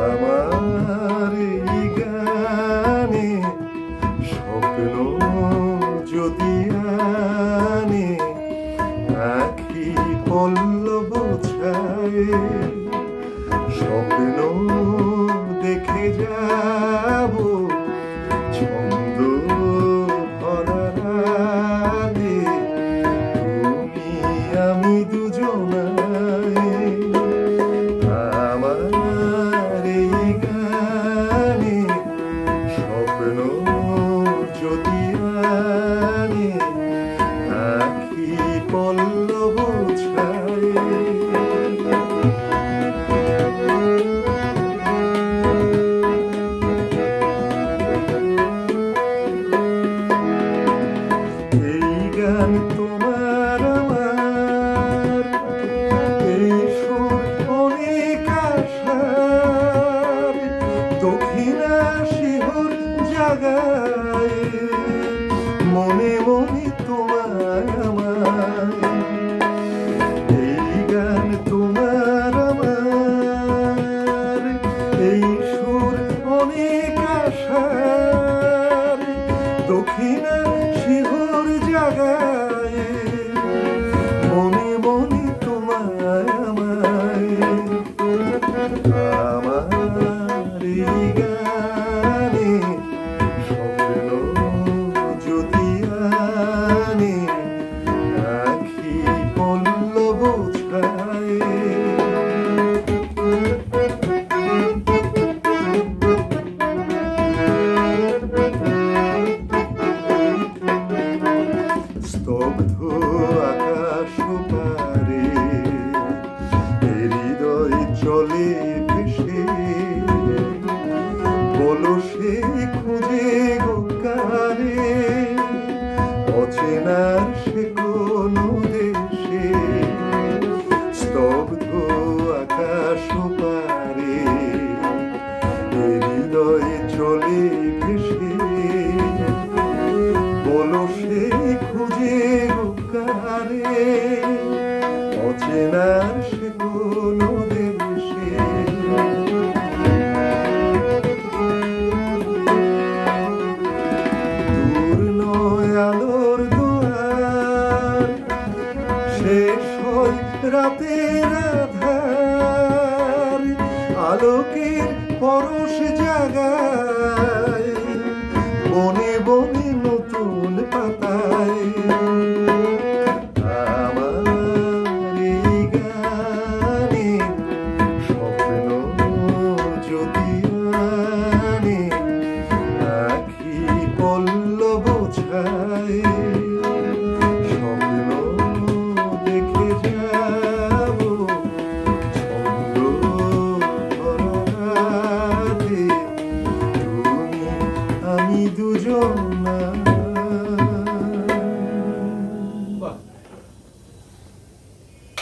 আমার এই গানে স্বপ্ন যদি আনে আখি পল্লব ছায়ে স্বপ্ন দেখে যাব ছন্দ ভরা রাতে তুমি আমি দুজনায় আমার এই গানে স্বপ্ন যদি আনে আখি পল্লব ছায়ে এই গান তোমার আমার এই সুর অনেক আশার দক্ষিণা শিহর জাগায় মনে মনে তোমায় আমার এই গান তোমার আমার এই সুর অনেক আশার দক্ষিণা শিহর জাগায় মনে মনে তোমায় আমায় আমার এই গানে স্বপ্ন যদি আনে আখি পল্লব ছায়ে স্তব্ধ আকাশ পারে হৃদয় চলে ভেসে বলো সে খুঁজে গো কারে অচেনার সে কোন দেশে স্তব্ধ আকাশ পারে হৃদয় চলে ভেসে বলো সে খুঁজে গো কারে অচেনার